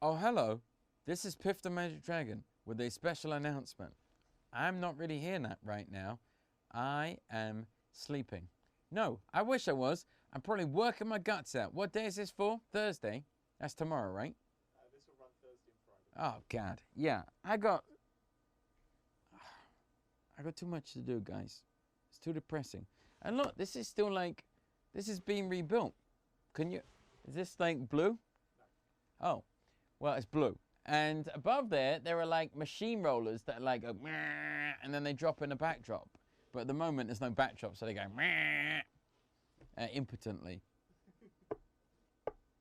Oh, hello. This is Piff the Magic Dragon with a special announcement. I'm not really here right now. I am sleeping. No, I wish I was. I'm probably working my guts out. What day is this for? Thursday? That's tomorrow, right? This will run Thursday and Friday. Oh, God. Yeah, I got too much to do, guys. It's too depressing. And look, this is still like, this is being rebuilt. Is this like blue? No. Oh, well, it's blue. And above there are like machine rollers that like go, and then they drop in a backdrop. But at the moment, there's no backdrop, so they go impotently.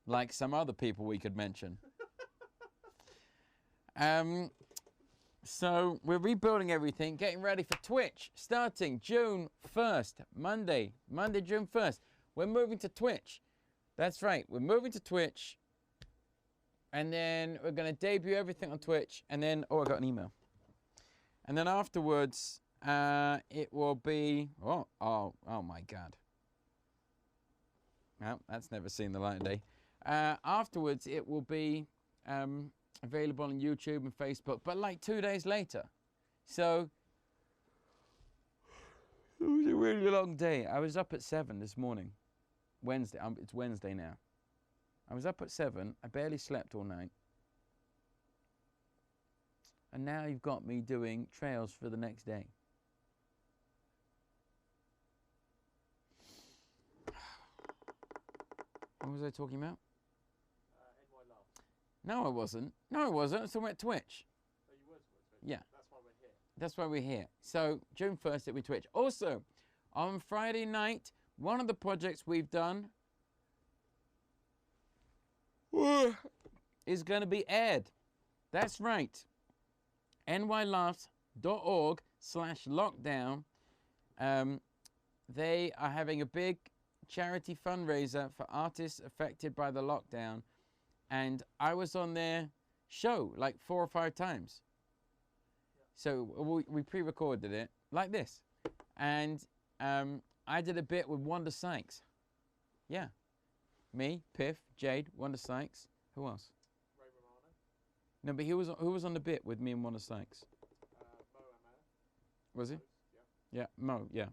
Like some other people we could mention. So we're rebuilding everything, getting ready for Twitch, starting June 1st, Monday, June 1st. We're moving to Twitch. That's right, we're moving to Twitch. And then we're going to debut everything on Twitch. And then, oh, I got an email. And then afterwards, it will be, oh my God. Well, that's never seen the light of day. Afterwards, it will be available on YouTube and Facebook, but like 2 days later. So, it was a really long day. I was up at 7 this morning. Wednesday, it's Wednesday now. I was up at 7, I barely slept all night. And now you've got me doing trails for the next day. What was I talking about? NY Love. No, I wasn't. I was talking about Twitch. Oh, you were talking about Twitch? Yeah. That's why we're here. That's why we're here. So, June 1st, it'll be Twitch. Also, on Friday night, one of the projects we've done is going to be aired. That's right. nylaughs.org/lockdown. They are having a big charity fundraiser for artists affected by the lockdown. And I was on their show like 4 or 5 times. Yeah. So we pre-recorded it like this. And I did a bit with Wanda Sykes. Yeah. Me, Piff, Jade, Wanda Sykes. Who else? Ray Romano. No, but who was on the bit with me and Wanda Sykes? Mo Emma. Was he? Yeah. Yeah, Mo, yeah.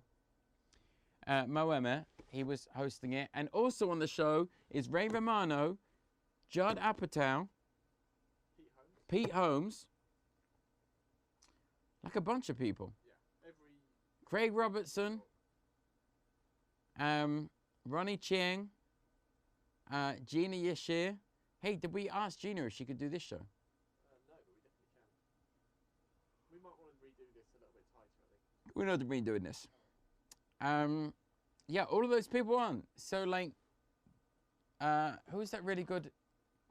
Mo Emma, he was hosting it. And also on the show is Ray Romano, Judd Apatow, Pete Holmes. Like a bunch of people. Yeah. Craig Robertson. Ronnie Chiang. Gina Yashir. Hey, did we ask Gina if she could do this show? No, but we definitely can. We might want to redo this a little bit tighter, I think. We're not redoing this. Yeah, all of those people on. So, like, who's that really good?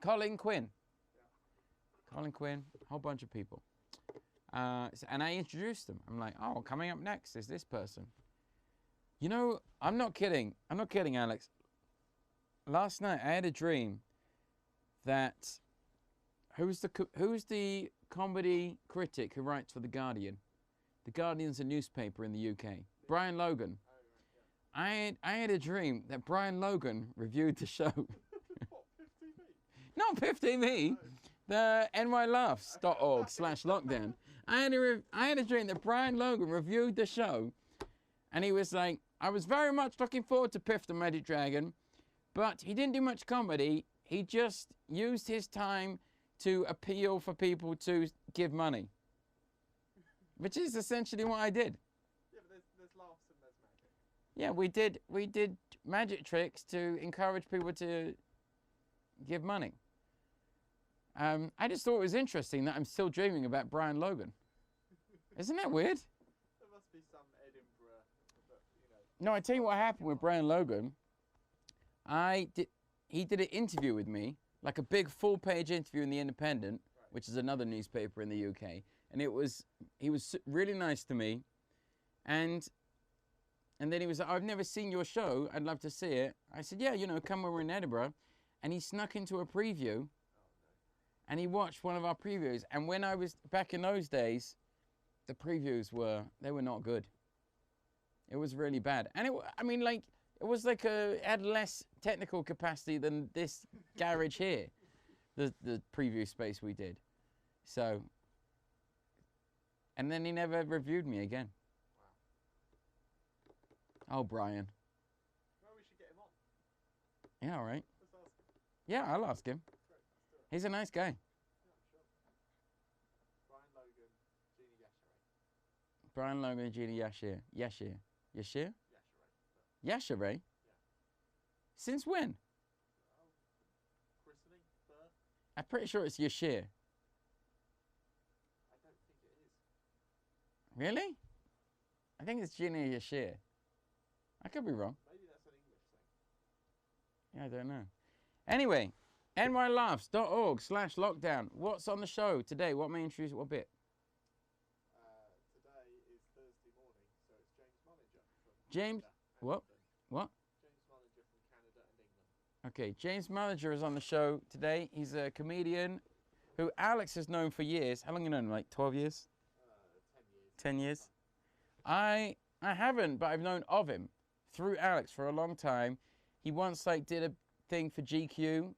Colin Quinn. Yeah. Colin Quinn, a whole bunch of people. And I introduced them. I'm like, oh, coming up next is this person. You know, I'm not kidding. I'm not kidding, Alex. Last night, I had a dream that who's the comedy critic who writes for The Guardian? The Guardian's a newspaper in the UK. Brian Logan. Oh, right, yeah. I had a dream that Brian Logan reviewed the show. What, PiffTV? Not PiffTV. No. The nylaughs.org/lockdown. I had a dream that Brian Logan reviewed the show, and he was like, I was very much looking forward to Piff the Magic Dragon, but he didn't do much comedy. He just used his time to appeal for people to give money. Which is essentially what I did. Yeah, but there's laughs and there's magic. Yeah, we did magic tricks to encourage people to give money. I just thought it was interesting that I'm still dreaming about Brian Logan. Isn't that weird? There must be some Edinburgh, but, you know. No, I tell you what happened with Brian Logan. He did an interview with me, like a big full-page interview in The Independent, right, which is another newspaper in the UK. And he was really nice to me. And then he was like, I've never seen your show. I'd love to see it. I said, yeah, you know, come when we're in Edinburgh. And he snuck into a preview. And he watched one of our previews. And when I was back in those days, the previews were not good. It was really bad. And it was like it had less technical capacity than this garage here. the preview space we did. So, and then he never reviewed me again. Wow. Oh, Brian. Well, we should get him on. Yeah, all right. Let's ask him. Yeah, I'll ask him. Great, let's do it. He's a nice guy. Yeah, I'm sure. Brian Logan, Jeannie Yashere. Brian Logan and Gina Yashir. Yashir? Yashere. Yashere? Yeah. Since when? Christening, birth. I'm pretty sure it's Yashir. I don't think it is. Really? I think it's Gina Yashir. I could be wrong. Maybe that's an English thing. Yeah, I don't know. Anyway, nylaughs.org/lockdown. What's on the show today? What may introduce what bit? Today is Thursday morning, so it's James Mullinger from James, Canada and what? England. What? James Mullinger from Canada and England. Okay, James Mullinger is on the show today. He's a comedian who Alex has known for years. How long you known him? Like 12 years? 10 years. 10 years? I haven't, but I've known of him through Alex for a long time. He once like did a thing for GQ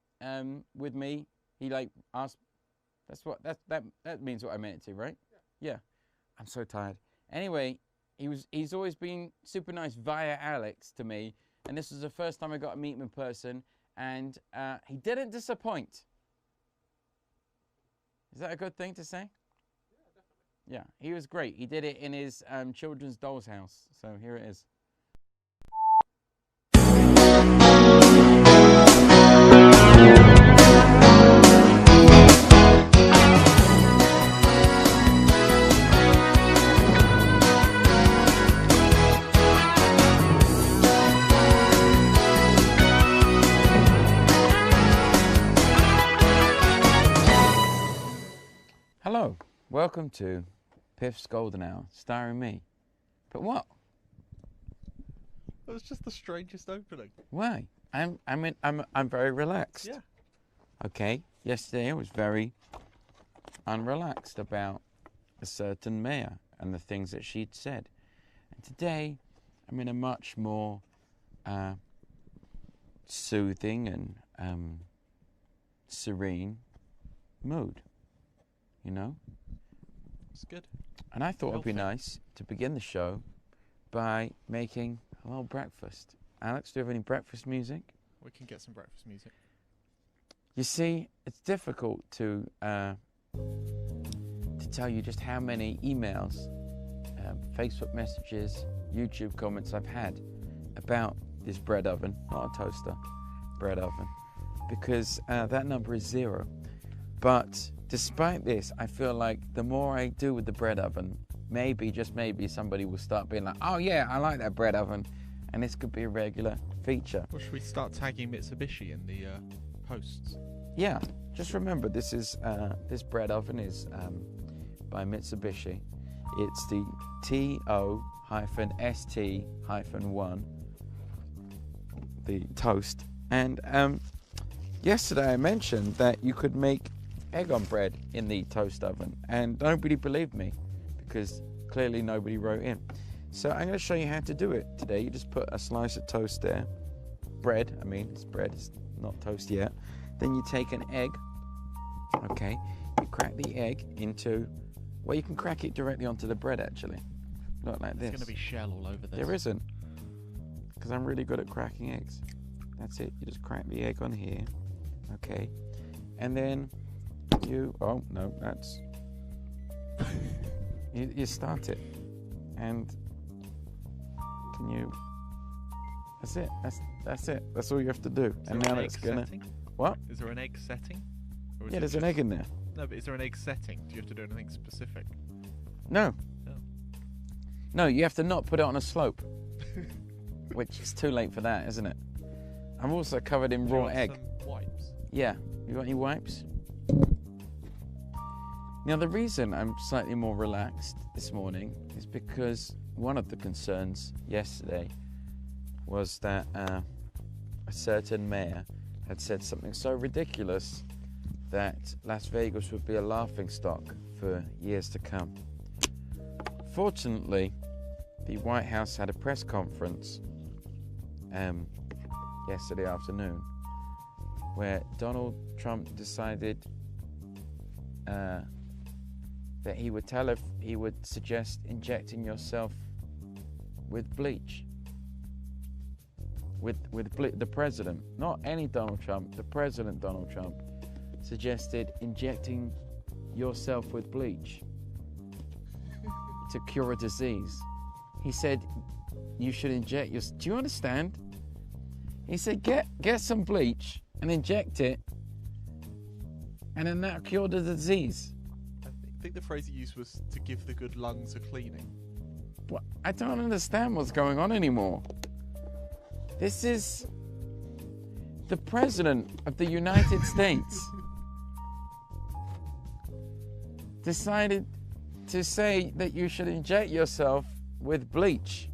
with me. He like asked. That means what I meant it to, right? Yeah. I'm so tired. Anyway, he's always been super nice via Alex to me, and this was the first time I got to meet him in person, and he didn't disappoint. Is that a good thing to say? Yeah, definitely. Yeah, he was great. He did it in his children's doll's house. So here it is. Hello, welcome to Piff's Golden Hour, starring me. But what? That was just the strangest opening. Why? I'm very relaxed. Yeah. Okay. Yesterday I was very unrelaxed about a certain mayor and the things that she'd said. And today I'm in a much more soothing and serene mood. You know? It's good. And I thought it'd be Healthy. nice to begin the show by making a little breakfast. Alex, do you have any breakfast music? We can get some breakfast music. You see, it's difficult to tell you just how many emails, Facebook messages, YouTube comments I've had about this bread oven, not a toaster, bread oven, because that number is 0. But despite this, I feel like the more I do with the bread oven, maybe, just maybe, somebody will start being like, oh yeah, I like that bread oven. And this could be a regular feature. Well, should we start tagging Mitsubishi in the posts? Yeah, just remember this is this bread oven is by Mitsubishi. It's the TO-ST-1, the toast. And yesterday I mentioned that you could make egg on bread in the toast oven, and nobody believed me because clearly nobody wrote in. So I'm going to show you how to do it today. You just put a slice of toast there. Bread, I mean, it's bread, it's not toast yet. Then you take an egg, okay? You crack the egg into, well, you can crack it directly onto the bread actually. Not like this. There's going to be shell all over this. There isn't, because I'm really good at cracking eggs. That's it, you just crack the egg on here, okay? And then you, oh no, that's, you start it, and can you, that's it, that's it, that's all you have to do. And now it's gonna, what? Is there an egg setting? Or is Yeah, it there's an just- egg in there. No, but is there an egg setting? Do you have to do anything specific? No. No. No, you have to not put it on a slope, which is too late for that, isn't it? I'm also covered in Do you raw want egg. some wipes? Yeah, you got any wipes? Now the reason I'm slightly more relaxed this morning is because one of the concerns yesterday was that a certain mayor had said something so ridiculous that Las Vegas would be a laughingstock for years to come. Fortunately, the White House had a press conference yesterday afternoon, where Donald Trump decided that he would suggest injecting yourself with bleach. The president, not any Donald Trump, the president Donald Trump suggested injecting yourself with bleach to cure a disease. He said you should inject your. Do you understand? He said get some bleach and inject it, and then that'll cure the disease. I think the phrase he used was to give the good lungs a cleaning. What? I don't understand what's going on anymore. This is the President of the United States decided to say that you should inject yourself with bleach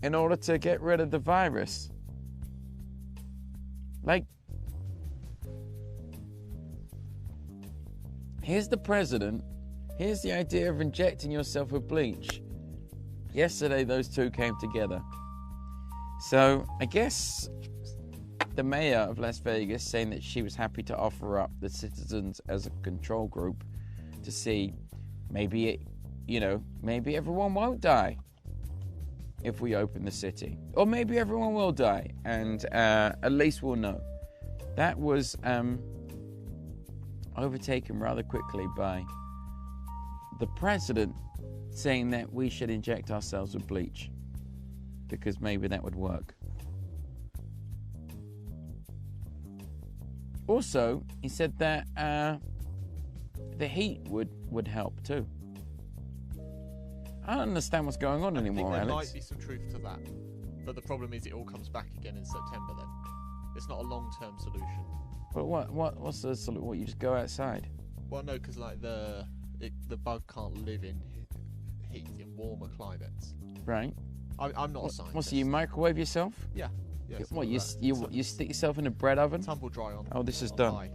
in order to get rid of the virus. Like, here's the president, here's the idea of injecting yourself with bleach. Yesterday, those two came together. So, I guess the mayor of Las Vegas saying that she was happy to offer up the citizens as a control group to see maybe everyone won't die if we open the city. Or maybe everyone will die, and at least we'll know. That was overtaken rather quickly by the president saying that we should inject ourselves with bleach because maybe that would work. Also, he said that the heat would help too. I don't understand what's going on anymore, Alex. There Alex. might be some truth to that, but the problem is it all comes back again in September. Then it's not a long-term solution. But what's the solution? What, you just go outside? Well, no, because like the bug can't live in heat in warmer climates. Right. I'm not a scientist. What, so you microwave yourself? Yeah. What, you stick yourself in a bread oven? Tumble dry on. Oh, this is on done. high.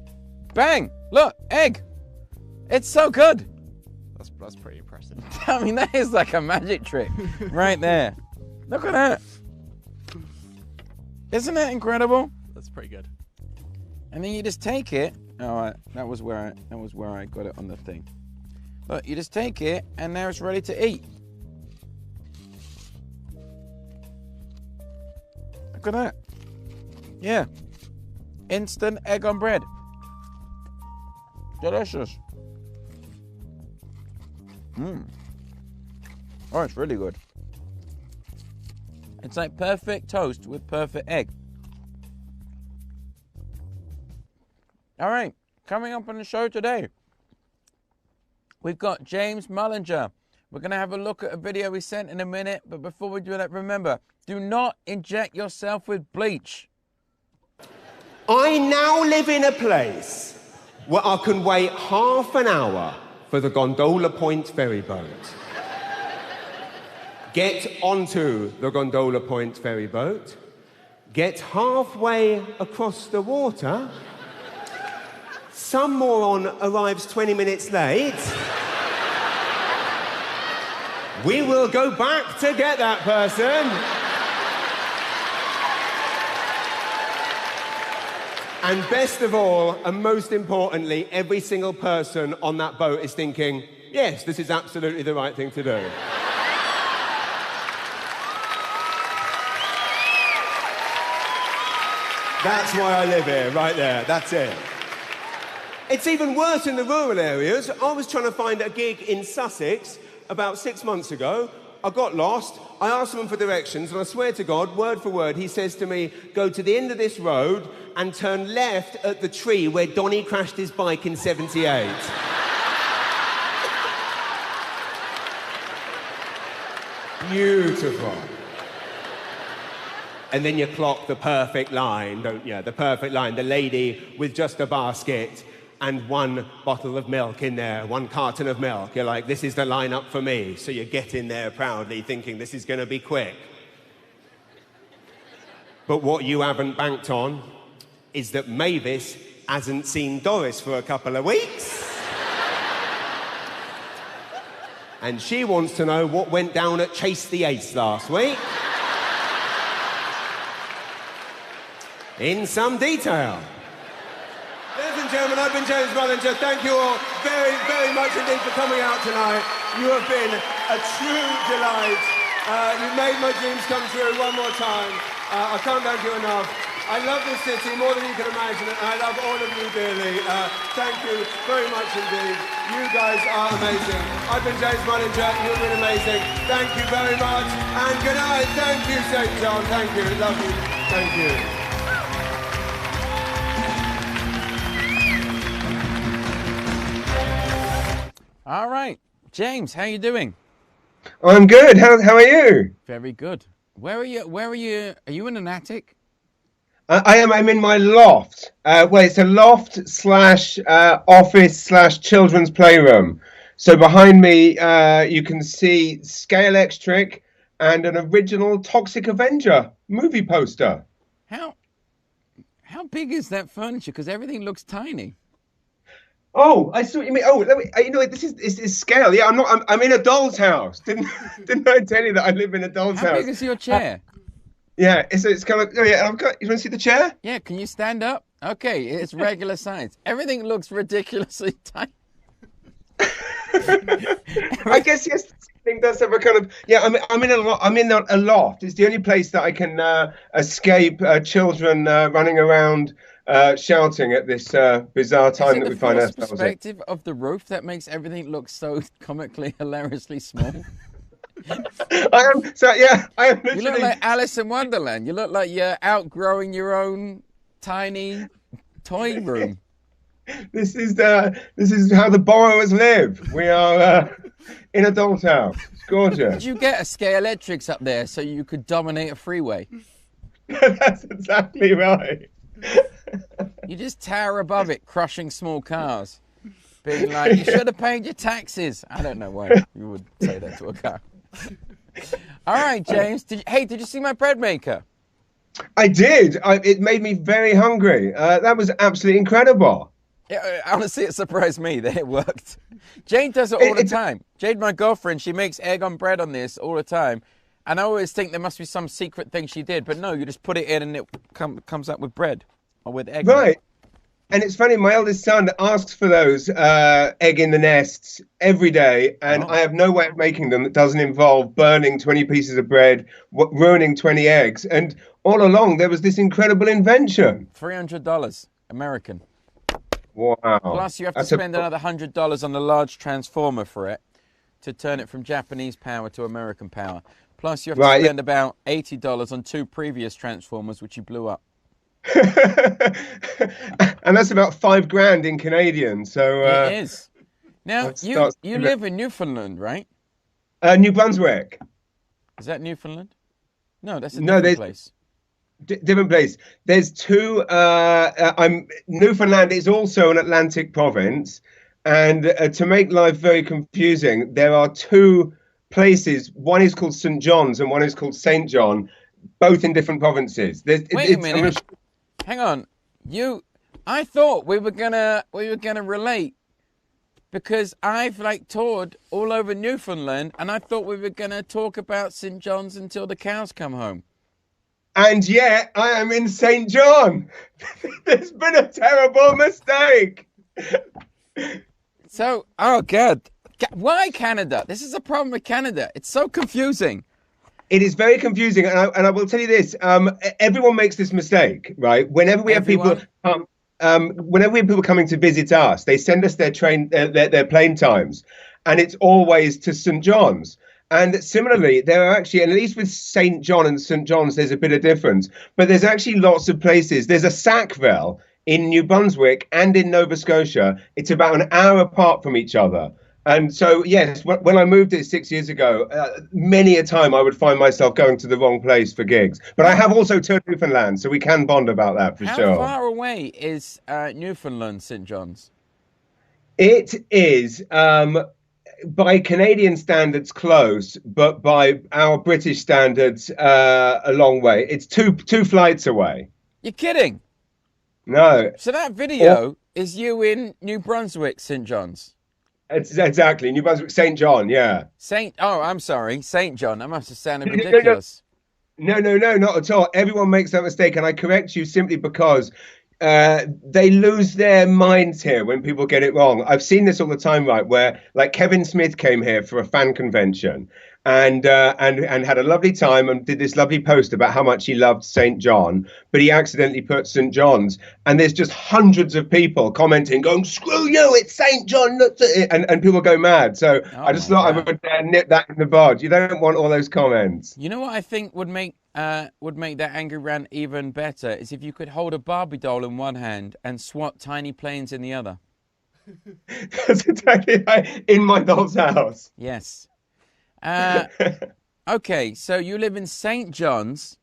Bang! Look, egg! It's so good! That's pretty impressive. I mean, that is like a magic trick right there. Look at that. Isn't that incredible? That's pretty good. And then you just take it. Oh, that was where I got it on the thing. Look, you just take it, and now it's ready to eat. Look at that. Yeah. Instant egg on bread. Delicious. Oh, it's really good. It's like perfect toast with perfect egg. All right, coming up on the show today, we've got James Mullinger. We're going to have a look at a video we sent in a minute, but before we do that, remember, do not inject yourself with bleach. I now live in a place where I can wait half an hour for the Gondola Point ferry boat. Get onto the Gondola Point ferry boat, get halfway across the water, some moron arrives 20 minutes late. We will go back to get that person. And best of all, and most importantly, every single person on that boat is thinking, yes, this is absolutely the right thing to do. That's why I live here, right there, that's it. It's even worse in the rural areas. I was trying to find a gig in Sussex about 6 months ago. I got lost. I asked him for directions, and I swear to God, word for word, he says to me, go to the end of this road and turn left at the tree where Donnie crashed his bike in '78. Beautiful. And then you clock the perfect line, don't you? The perfect line. The lady with just a basket and one bottle of milk in there, one carton of milk. You're like, this is the lineup for me. So you get in there proudly thinking this is going to be quick. But what you haven't banked on is that Mavis hasn't seen Doris for a couple of weeks. And she wants to know what went down at Chase the Ace last week. In some detail. and gentlemen, I've been James Mullinger. Thank you all very, very much indeed for coming out tonight. You have been a true delight. You've made my dreams come true one more time. I can't thank you enough. I love this city more than you can imagine, and I love all of you dearly. Thank you very much indeed. You guys are amazing. I've been James Mullinger. You've been amazing. Thank you very much, and good night. Thank you, St. John. Thank you. Love you. Thank you. All right, James, how you doing? I'm good. How are you? Very good. Where are you? Where are you? Are you in an attic? I am. I'm in my loft. Well, it's a loft slash office slash children's playroom. So behind me, you can see Scale Electric and an original Toxic Avenger movie poster. How big is that furniture? Because everything looks tiny. Oh, I see what you mean. Oh, you know, this is scale. Yeah, I'm in a doll's house. Didn't I tell you that I live in a doll's house? How big is your chair? Yeah, it's kind of. Oh yeah, you want to see the chair? Yeah, can you stand up? Okay, it's regular size. Everything looks ridiculously tiny. I guess yes. I think that's a kind of I'm in a loft. It's the only place that I can escape children running around shouting at this bizarre time that we find ourselves in. Is it the perspective of the roof that makes everything look so comically, hilariously small? I am literally... You look like Alice in Wonderland. You look like you're outgrowing your own tiny toy room. This is how the borrowers live. We are in a doll's house. It's gorgeous. Did you get a Scale Electrics up there so you could dominate a freeway? That's exactly right. You just tower above it, crushing small cars. Being like, you should have paid your taxes. I don't know why you would say that to a car. All right, James. Did you see my bread maker? I did. It made me very hungry. That was absolutely incredible. Yeah, honestly, it surprised me that it worked. Jane does it all the time. Jade, my girlfriend, she makes egg on bread on this all the time. And I always think there must be some secret thing she did. But no, you just put it in and it comes up with bread or with egg. Right. And it's funny, my eldest son asks for those egg in the nests every day, and I have no way of making them that doesn't involve burning 20 pieces of bread, ruining 20 eggs. And all along, there was this incredible invention. $300 American. Wow. Plus, you have to spend another $100 on the large transformer for it to turn it from Japanese power to American power. Plus, you have to spend about $80 on 2 previous transformers, which you blew up. And that's about $5,000 in Canadian. So it is. Now you live in Newfoundland, right? New Brunswick. Is that Newfoundland? No, that's a different place. Different place. There's two. Newfoundland is also an Atlantic province, and to make life very confusing, there are 2 places. One is called St. John's, and one is called St. John, both in different provinces. Wait a minute. Hang on. I thought we were gonna relate because I've toured all over Newfoundland, and I thought we were gonna talk about St. John's until the cows come home. And yet I am in St. John. There's been a terrible mistake. So, oh God, why Canada? This is a problem with Canada. It's so confusing. It is very confusing, and I will tell you this: everyone makes this mistake, right? Whenever we have people, whenever we have people coming to visit us, they send us their plane times, and it's always to St. John's. And similarly, there are actually, at least with St. John and St. John's, there's a bit of difference. But there's actually lots of places. There's a Sackville in New Brunswick and in Nova Scotia. It's about an hour apart from each other. And so, yes, when I moved here 6 years ago, many a time I would find myself going to the wrong place for gigs. But I have also toured Newfoundland, so we can bond about that for sure. How far away is Newfoundland, St. John's? It is, by Canadian standards, close, but by our British standards, a long way. It's two flights away. You're kidding? No. So that video is you in New Brunswick, St. John's? It's exactly New Brunswick, St. John, yeah. I'm sorry, St. John. That must have sounded ridiculous. No, not at all. Everyone makes that mistake, and I correct you simply because they lose their minds here when people get it wrong. I've seen this all the time, right? Where like Kevin Smith came here for a fan convention and had a lovely time and did this lovely post about how much he loved St. John, but he accidentally put St. John's, and there's just hundreds of people commenting, going, "Screw you! It's St. John!" And people go mad. So I just thought I would nip that in the bud. You don't want all those comments. You know what I think would make that angry rant even better is if you could hold a Barbie doll in one hand and swat tiny planes in the other. That's exactly right. In my doll's house. Yes. Okay, so you live in St. John's.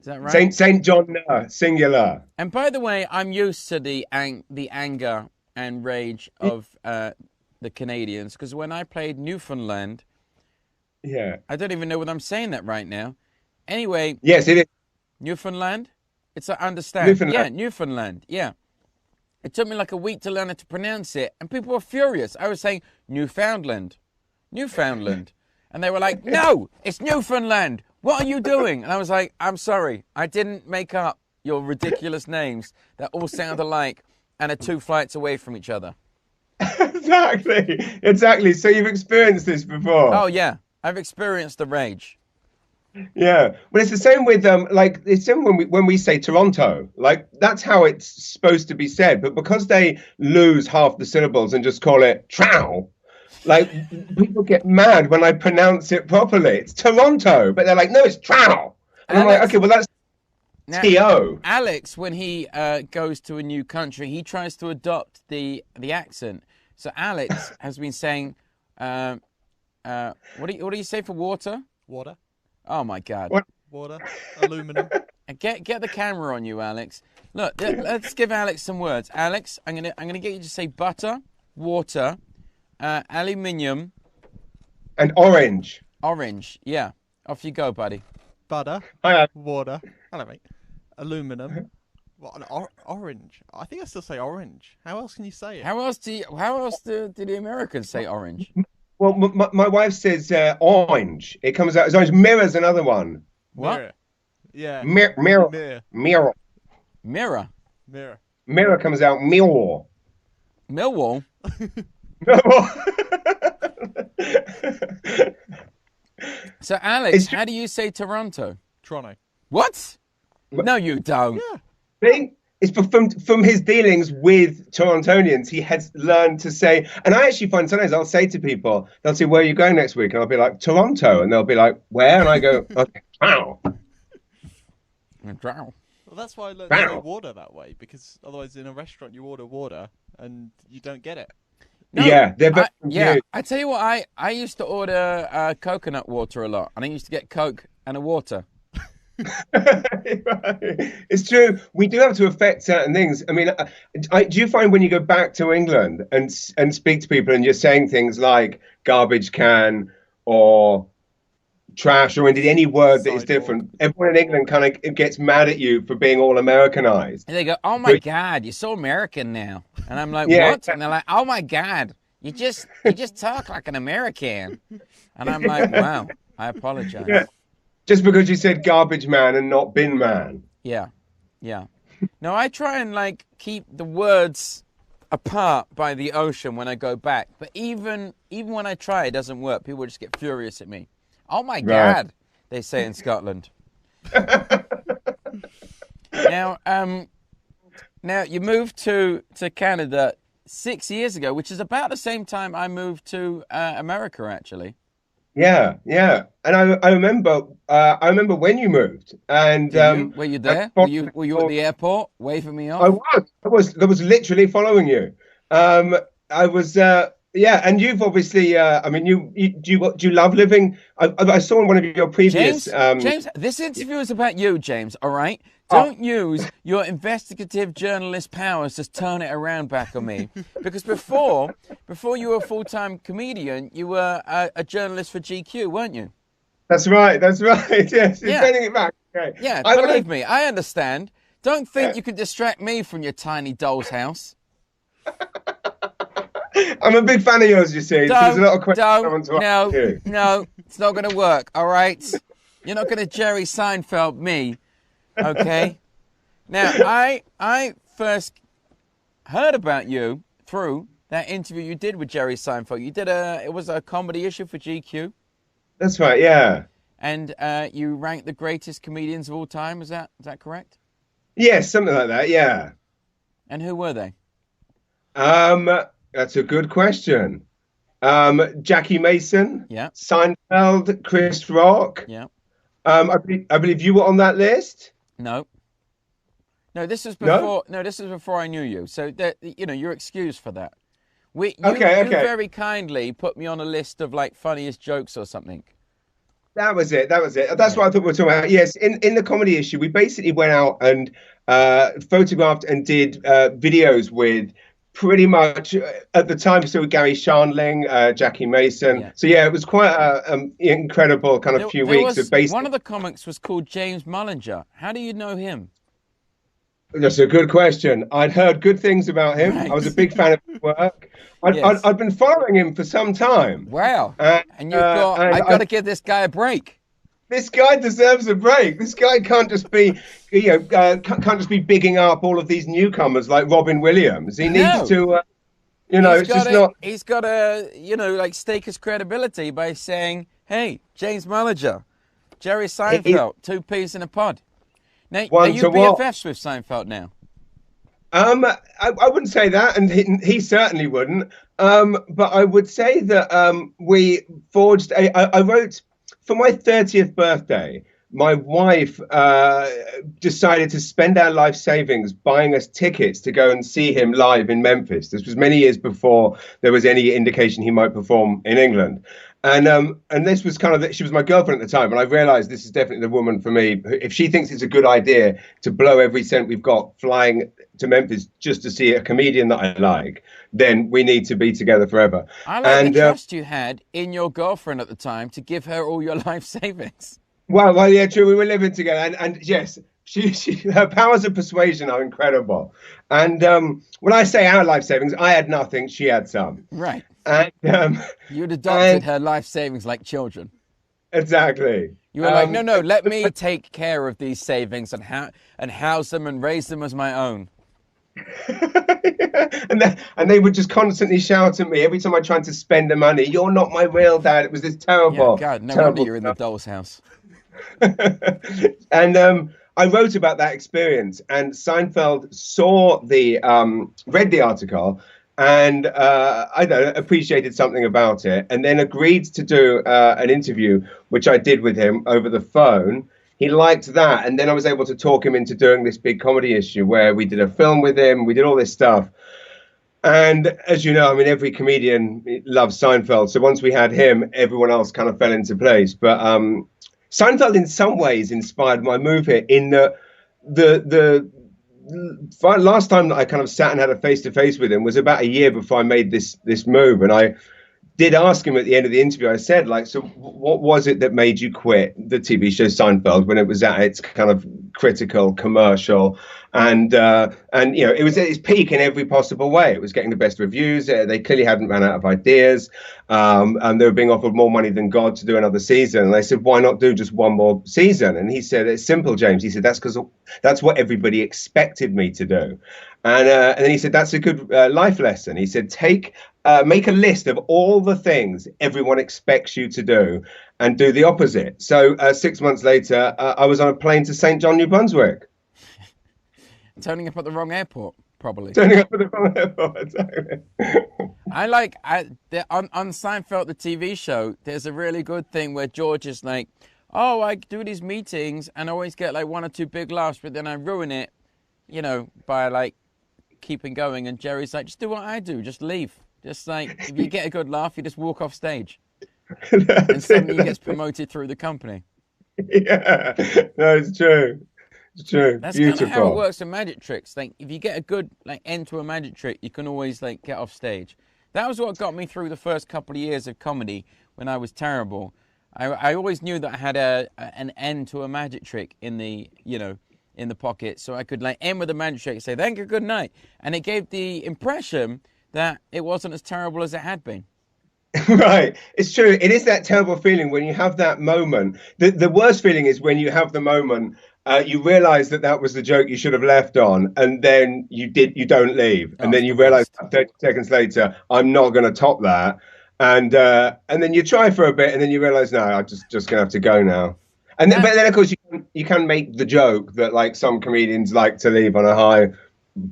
Is that right? St. John, singular. And by the way, I'm used to the anger and rage of the Canadians, because when I played Newfoundland, I don't even know whether I'm saying that right now. Anyway, yes, it is. Newfoundland? It's I understand. Newfoundland. Yeah, Newfoundland. Yeah. It took me like a week to learn how to pronounce it, and people were furious. I was saying Newfoundland. And they were like, "No, it's Newfoundland. What are you doing?" And I was like, "I'm sorry. I didn't make up your ridiculous names that all sound alike and are 2 flights away from each other." Exactly. So you've experienced this before. Oh, yeah. I've experienced the rage. Yeah, well, it's the same with like it's same when we say Toronto, like that's how it's supposed to be said, but because they lose half the syllables and just call it trow, like people get mad when I pronounce it properly. It's Toronto, but they're like, no, it's trow, and I'm like, okay, well that's T-O. Alex, when he goes to a new country, he tries to adopt the accent. So Alex has been saying, what do you say for water? Water. Oh my God! What? Water, aluminum. Get the camera on you, Alex. Look, let's give Alex some words. Alex, I'm gonna get you to say butter, water, aluminium, and orange. Orange, yeah. Off you go, buddy. Butter. Hi. Water. Hello, mate. Aluminum. What an orange? I think I still say orange. How else can you say it? How else do the Americans say orange? Well, my wife says orange. It comes out as orange. Mirror's another one. What? Mirror. Yeah. Mirror. Mirror. Mirror comes out Millwall. Millwall? So, Alex, how do you say Toronto? Toronto. What? No, you don't. Yeah. See? It's from his dealings with Torontonians, he has learned to say, and I actually find sometimes I'll say to people, they'll say, "Where are you going next week?" And I'll be like, "Toronto," and they'll be like, "Where?" And I go, "Okay, wow." Well, that's why I learned to say water that way, because otherwise in a restaurant you order water and you don't get it. No, yeah, they're very confused. I tell you what, I used to order coconut water a lot, and I used to get Coke and a water. It's true. We do have to affect certain things. I mean, do you find when you go back to England and speak to people and you're saying things like garbage can or trash or indeed any word that is different, everyone in England kind of gets mad at you for being all Americanized. And they go, "Oh my God, you're so American now." And I'm like, Yeah. "What?" And they're like, "Oh my God, you just talk like an American." And I'm like, "Wow, I apologize." Yeah. Just because you said garbage man and not bin man. Yeah. No, I try and like keep the words apart by the ocean when I go back. But even when I try, it doesn't work. People just get furious at me. "Oh my God," they say in Scotland. Now you moved to Canada 6 years ago, which is about the same time I moved to America, actually. Yeah, and I remember when you moved, and were you there? Were you at the airport waving me off? I was literally following you. I was and you've obviously I mean do you love living? I saw in one of your previous James, this interview is about you, James. All right. Don't use your investigative journalist powers to turn it around back on me. Because before you were a full-time comedian, you were a journalist for GQ, weren't you? That's right. Yes, you're turning it back. Okay. Yeah, believe me, I understand. Don't think you can distract me from your tiny doll's house. I'm a big fan of yours, you see. So there's a lot of questions I want to ask you. No, it's not going to work, all right? You're not going to Jerry Seinfeld me. Okay. Now, I first heard about you through that interview you did with Jerry Seinfeld. You did it was a comedy issue for GQ. That's right, yeah. And you ranked the greatest comedians of all time. Is that correct? Yes, something like that, yeah. And who were they? That's a good question. Jackie Mason, Yeah. Seinfeld, Chris Rock. Yeah. I believe you were on that list. No. No, this is before. No, this is before I knew you. So that you're excused for that. You very kindly put me on a list of like funniest jokes or something. That was it. That's what I thought we were talking about. Yes, in the comedy issue, we basically went out and photographed and did videos with pretty much at the time. So Gary Shandling, Jackie Mason. Yeah. So yeah, it was quite an incredible kind of few weeks of basically. One of the comics was called James Mullinger. How do you know him? That's a good question. I'd heard good things about him. Right. I was a big fan of his work. I'd been following him for some time. Wow. And you thought, I've got to give this guy a break. This guy deserves a break. This guy can't just be, can't just be bigging up all of these newcomers like Robin Williams. He needs to, He's got to, stake his credibility by saying, hey, James Mullinger, Jerry Seinfeld, two peas in a pod. Now, are you BFFs with Seinfeld now? I wouldn't say that, and he certainly wouldn't. But I would say that we forged I wrote for my 30th birthday. My wife decided to spend our life savings buying us tickets to go and see him live in Memphis. This was many years before there was any indication he might perform in England. And this was kind of, she was my girlfriend at the time, and I realized this is definitely the woman for me. If she thinks it's a good idea to blow every cent we've got flying to Memphis just to see a comedian that I like, then we need to be together forever. I like the trust you had in your girlfriend at the time to give her all your life savings. Well, yeah, true. We were living together, and yes, her powers of persuasion are incredible. And when I say our life savings, I had nothing; she had some. Right. And you'd adopted her life savings like children. Exactly. You were like, no, let me take care of these savings and house them and raise them as my own. and they would just constantly shout at me every time I tried to spend the money. You're not my real dad. It was this terrible. Yeah, God, no wonder you're in the doll's house. And I wrote about that experience, and Seinfeld read the article, and appreciated something about it, and then agreed to do an interview, which I did with him over the phone. He liked that, and then I was able to talk him into doing this big comedy issue where we did a film with him, we did all this stuff. And as you know, I mean, every comedian loves Seinfeld, so once we had him, everyone else kind of fell into place. But Seinfeld in some ways inspired my move here in the last time that I kind of sat and had a face-to-face with him was about a year before I made this move. And I did ask him at the end of the interview, I said, like, so what was it that made you quit the TV show Seinfeld when it was at its kind of critical, commercial, and it was at its peak in every possible way. It was getting the best reviews. They clearly hadn't run out of ideas, and they were being offered more money than God to do another season. And I said, why not do just one more season? And he said, it's simple, James. He said, that's because that's what everybody expected me to do. And then he said, that's a good life lesson. He said, make a list of all the things everyone expects you to do and do the opposite. So 6 months later, I was on a plane to St. John, New Brunswick. Turning up at the wrong airport, probably. Turning up at the wrong airport, exactly. On Seinfeld, the TV show, there's a really good thing where George is like, oh, I do these meetings and I always get like one or two big laughs, but then I ruin it, by like keeping going. And Jerry's like, just do what I do, just leave. Just like, if you get a good laugh, you just walk off stage. And suddenly he gets promoted through the company. Yeah, no, it's true. It's true. That's kind of how it works in magic tricks. Like, if you get a good end to a magic trick, you can always get off stage. That was what got me through the first couple of years of comedy when I was terrible. I always knew that I had an end to a magic trick in the pocket, so I could end with a magic trick and say, thank you, good night. And it gave the impression that it wasn't as terrible as it had been. Right. It's true. It is that terrible feeling when you have that moment. The worst feeling is when you have the moment you realize that was the joke you should have left on, and then you don't leave, and then you realize 30 seconds later, I'm not going to top that, and then you try for a bit, and then you realize, no, I'm just going to have to go now. And then, but then of course you can make the joke that like some comedians like to leave on a high,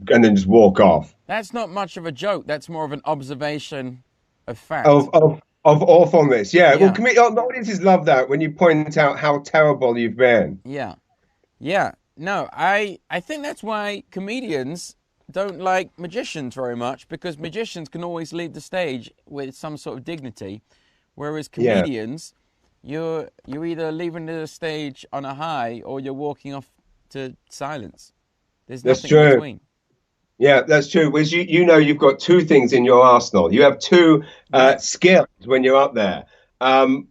and then just walk off. That's not much of a joke. That's more of an observation of fact. Of awfulness, yeah. Well, audiences love that when you point out how terrible you've been. Yeah. Yeah, no, I think that's why comedians don't like magicians very much, because magicians can always leave the stage with some sort of dignity, whereas comedians, you're either leaving the stage on a high or you're walking off to silence. There's nothing in between. Yeah, that's true. Whereas you know you've got two things in your arsenal. You have two skills when you're up there.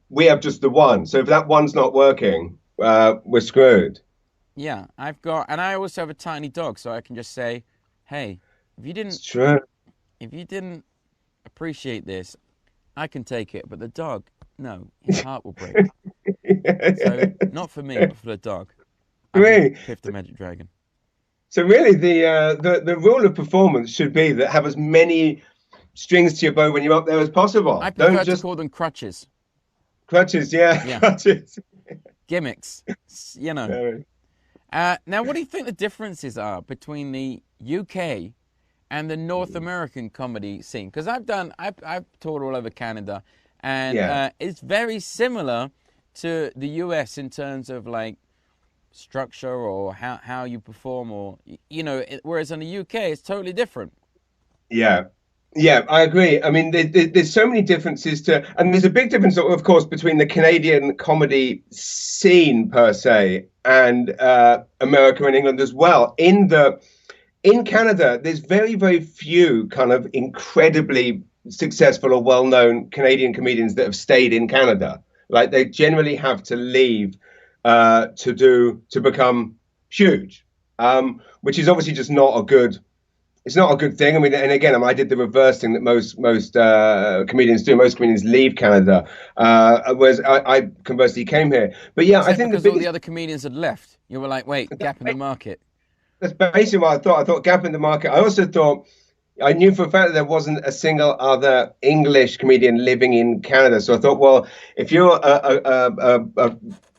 We have just the one. So if that one's not working, we're screwed. Yeah, and I also have a tiny dog, so I can just say, hey, if you didn't appreciate this, I can take it, but the dog, no, his heart will break. So not for me, but for the dog. Really? Piff the Magic Dragon. So really, the rule of performance should be that have as many strings to your bow when you're up there as possible. I prefer to call them crutches. Crutches, yeah. Crutches. Gimmicks, you know. Now, what do you think the differences are between the UK and the North American comedy scene? Because I've toured all over Canada, and it's very similar to the US in terms of like structure or how you perform, or whereas in the UK it's totally different. Yeah, I agree. I mean, there's so many differences and there's a big difference, of course, between the Canadian comedy scene per se and America and England as well. In Canada, there's very, very few kind of incredibly successful or well-known Canadian comedians that have stayed in Canada. Like they generally have to leave to become huge, which is obviously just not a good. It's not a good thing. I mean, and again, I did the reverse thing that most comedians do. Most comedians leave Canada, whereas I conversely came here. But yeah, I think because all the other comedians had left. You were like, wait, gap in the market. That's basically what I thought. I thought gap in the market. I also thought I knew for a fact that there wasn't a single other English comedian living in Canada. So I thought, well, if you're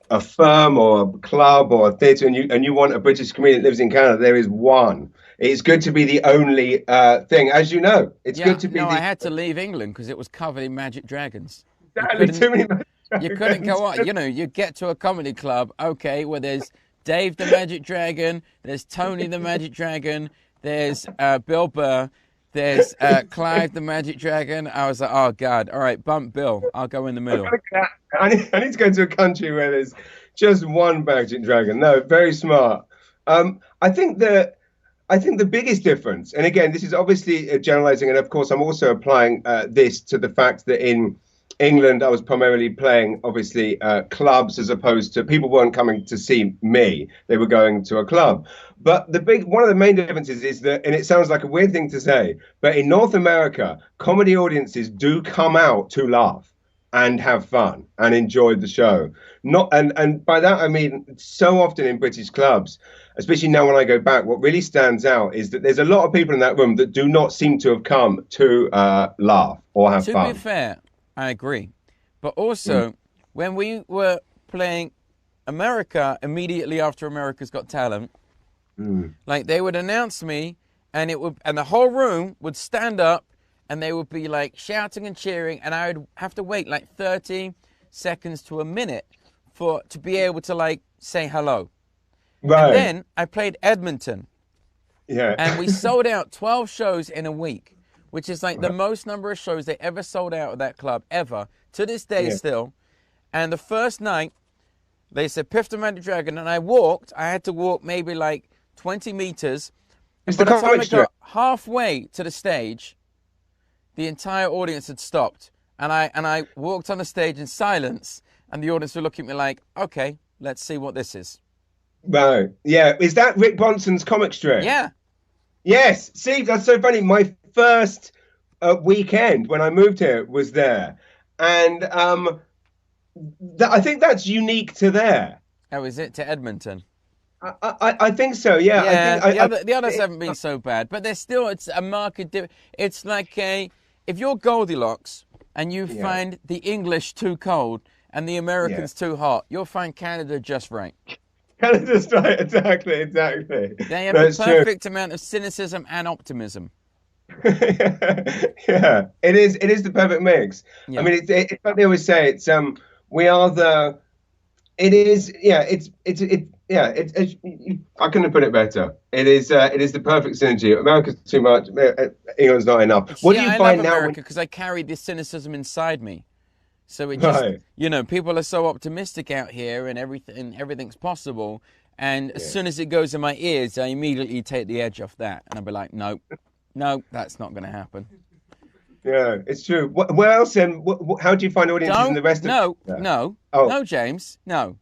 a firm or a club or a theatre and you want a British comedian that lives in Canada, there is one. It's good to be the only thing, as you know. It's good to be. I had to leave England because it was covered in magic dragons. Exactly, too many magic dragons. You couldn't go on. You get to a comedy club, okay, where there's Dave the Magic Dragon, there's Tony the Magic Dragon, there's Bill Burr, there's Clive the Magic Dragon. I was like, oh God, all right, bump Bill. I'll go in the middle. I need to go to a country where there's just one Magic Dragon. No, very smart. I think the biggest difference, and again, this is obviously generalizing, and of course, I'm also applying this to the fact that in England, I was primarily playing, obviously, clubs as opposed to people weren't coming to see me. They were going to a club. But one of the main differences is that, and it sounds like a weird thing to say, but in North America, comedy audiences do come out to laugh and have fun and enjoy the show. And by that, I mean, so often in British clubs, especially now when I go back, what really stands out is that there's a lot of people in that room that do not seem to have come to laugh or have fun. To be fair, I agree. But also, when we were playing America immediately after America's Got Talent, like they would announce me and the whole room would stand up and they would be like shouting and cheering, and I would have to wait like 30 seconds to a minute to be able to like say hello. Right. And then I played Edmonton. Yeah. And we sold out 12 shows in a week, which is like the most number of shows they ever sold out of that club ever, to this day still. And the first night, they said, Piff the Magic Dragon, and I had to walk maybe like 20 meters. And by the time I got halfway to the stage, the entire audience had stopped. And I walked on the stage in silence, and the audience were looking at me like, okay, let's see what this is. Right. Yeah. Is that Rick Bronson's comic strip? Yeah. Yes. See, that's so funny. My first weekend when I moved here was there. And I think that's unique to there. Oh, is it? To Edmonton? I think so. Yeah. Yeah, I think the others haven't been so bad, but there's still it's a market. It's like if you're Goldilocks and you find the English too cold and the Americans too hot, you'll find Canada just right. Canada's right. Exactly. They have the perfect amount of cynicism and optimism. Yeah, it is. It is the perfect mix. Yeah. I mean, it's like they always say. It's we are the. It is. Yeah. It's. I couldn't put it better. It is. It is the perfect synergy. America's too much. England's not enough. What do you find now? I love America because I carry this cynicism inside me. So it just, you know, people are so optimistic out here and everything's possible. And as soon as it goes in my ears, I immediately take the edge off that. And I'll be like, no, that's not going to happen. Yeah, it's true. Where else then? How do you find audiences in the rest of... No, James, no.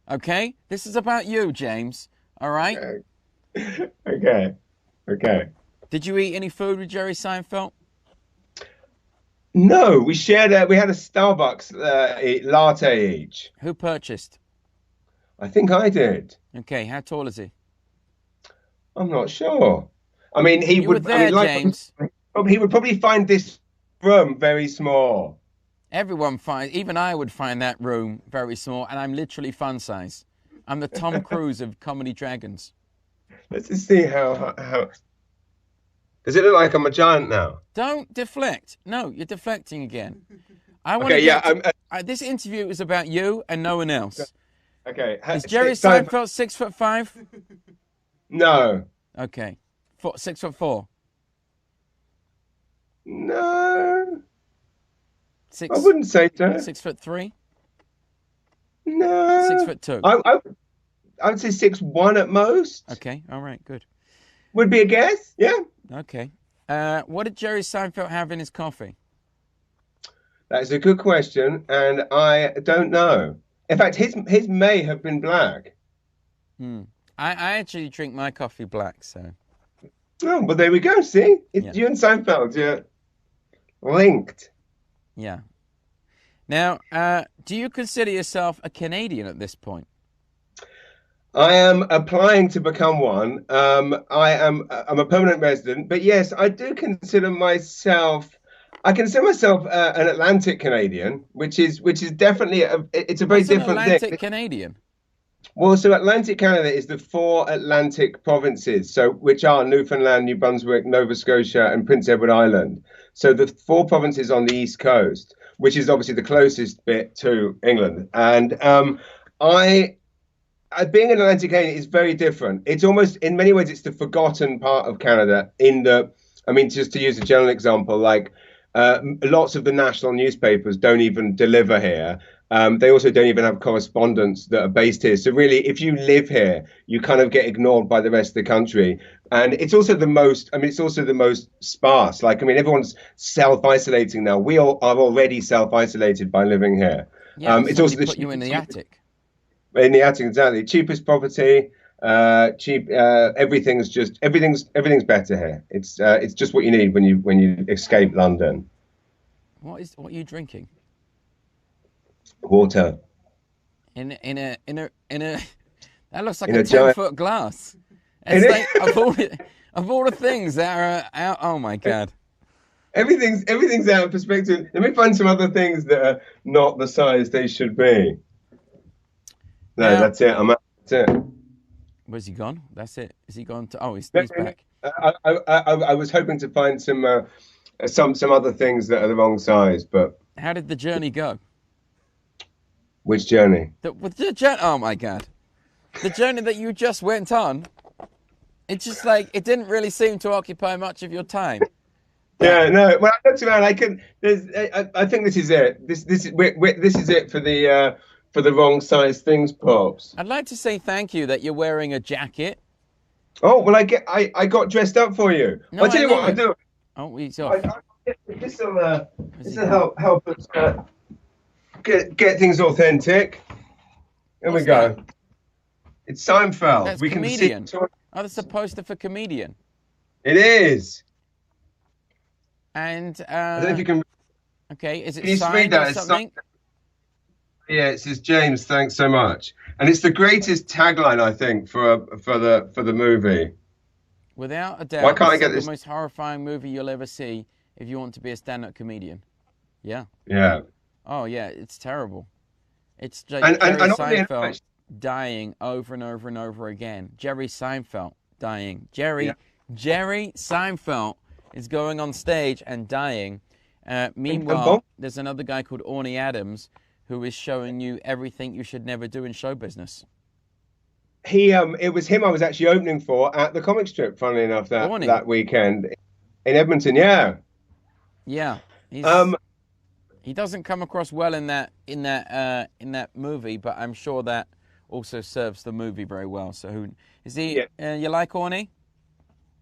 Okay? This is about you, James. All right? Okay. Did you eat any food with Jerry Seinfeld? No, we shared. We had a Starbucks latte each. Who purchased? I think I did. Okay, how tall is he? I'm not sure. I mean, he would. Were there, James. He would probably find this room very small. Everyone finds. Even I would find that room very small, and I'm literally fun size. I'm the Tom Cruise of Comedy Dragons. Let's just see how. Does it look like I'm a giant now? Don't deflect. No, you're deflecting again. I want this interview is about you and no one else. Okay. Is Jerry Seinfeld 6'5"? No. Okay. 6'4"? No. I wouldn't say so. 6'3"? No. 6'2"? I would say 6'1" at most. Okay. All right. Good. Would be a guess. Yeah. Okay. What did Jerry Seinfeld have in his coffee? That's a good question, and I don't know. In fact, his may have been black. I actually drink my coffee black, so. Oh, well, there we go. See, you and Seinfeld, you're linked. Yeah. Now, do you consider yourself a Canadian at this point? I am applying to become one. I'm a permanent resident, but yes, I do consider myself. I consider myself an Atlantic Canadian, which is definitely it's a very different thing. Atlantic Canadian. Well, so Atlantic Canada is the 4 Atlantic provinces, so which are Newfoundland, New Brunswick, Nova Scotia, and Prince Edward Island. So the 4 provinces on the east coast, which is obviously the closest bit to England, and being an Atlantic Canadian is very different. It's almost, in many ways, it's the forgotten part of Canada. Just to use a general example, like lots of the national newspapers don't even deliver here. They also don't even have correspondents that are based here. So really, if you live here, you kind of get ignored by the rest of the country. And it's also the most, sparse. Everyone's self-isolating now. We all are already self-isolated by living here. Yeah, it's also put you in the attic. In the attic, exactly. Cheapest property, everything's better here. It's just what you need when you escape London. What are you drinking? Water. In a that looks like a 10-foot glass. It's like of all the things that are out. Oh my God. Everything's out of perspective. Let me find some other things that are not the size they should be. No, that's it. That's it. Where's he gone? That's it. Is he gone? He's back. I was hoping to find some other things that are the wrong size, but. How did the journey go? Which journey? Oh my God, the journey that you just went on. It's just like it didn't really seem to occupy much of your time. Yeah, no. When I looked around, I think this is it. This is it for the wrong size things, Pops. I'd like to say thank you that you're wearing a jacket. Oh well, I got dressed up for you. No, I'll tell you what I do. Oh, he's off. This will help us get things authentic. Here we go. That? It's Seinfeld. That's we comedian. Can see. Oh, that's a poster for comedian. It is. And I don't know if you can. Okay, is it can you signed that? or something? Yeah, it says James. Thanks so much. And it's the greatest tagline, I think, for the movie. Without a Why doubt, can't I the get single this? most horrifying movie you'll ever see if you want to be a stand-up comedian. Yeah. Yeah. Oh, yeah, it's terrible. It's Jerry And oddly Seinfeld enough, dying over and over and over again. Jerry Seinfeld dying. Yeah. Jerry Seinfeld is going on stage and dying. Meanwhile, there's another guy called Orny Adams who is showing you everything you should never do in show business. it was him I was actually opening for at the comic strip, funnily enough, that weekend in Edmonton. Yeah. Yeah. He doesn't come across well in that movie, but I'm sure that also serves the movie very well. So who is he? Yeah. You like Orny?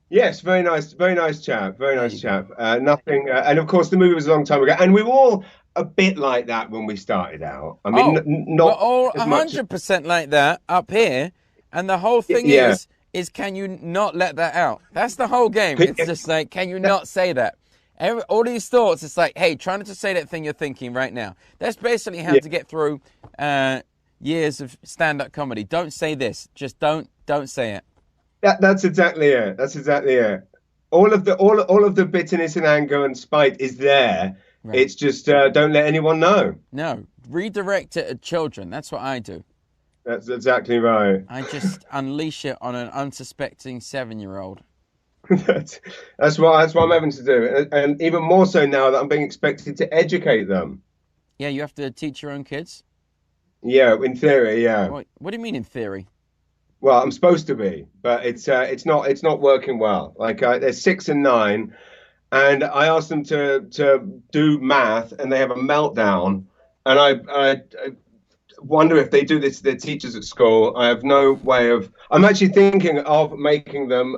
Yes, very nice chap, very nice chap. Nothing, and of course the movie was a long time ago, and we were all a bit like that when we started out. I mean, not we're all 100% like that up here, and the whole thing is can you not let that out? That's the whole game. It's just like, can you not say that? All these thoughts, it's like, hey, try not to say that thing you're thinking right now. That's basically how to get through years of stand-up comedy. Don't say this. Just don't say it. That's exactly it. That's exactly it. All of the bitterness and anger and spite is there. Right. It's just don't let anyone know. No, redirect it at children. That's what I do. That's exactly right. I just unleash it on an unsuspecting 7-year-old. that's what I'm having to do, and even more so now that I'm being expected to educate them. Yeah, you have to teach your own kids. Yeah, in theory, yeah. What do you mean in theory? Well, I'm supposed to be, but it's not working well. Like they're 6 and 9, and I asked them to do math, and they have a meltdown, and I wonder if they do this to their teachers at school. I have no way of. I'm actually thinking of making them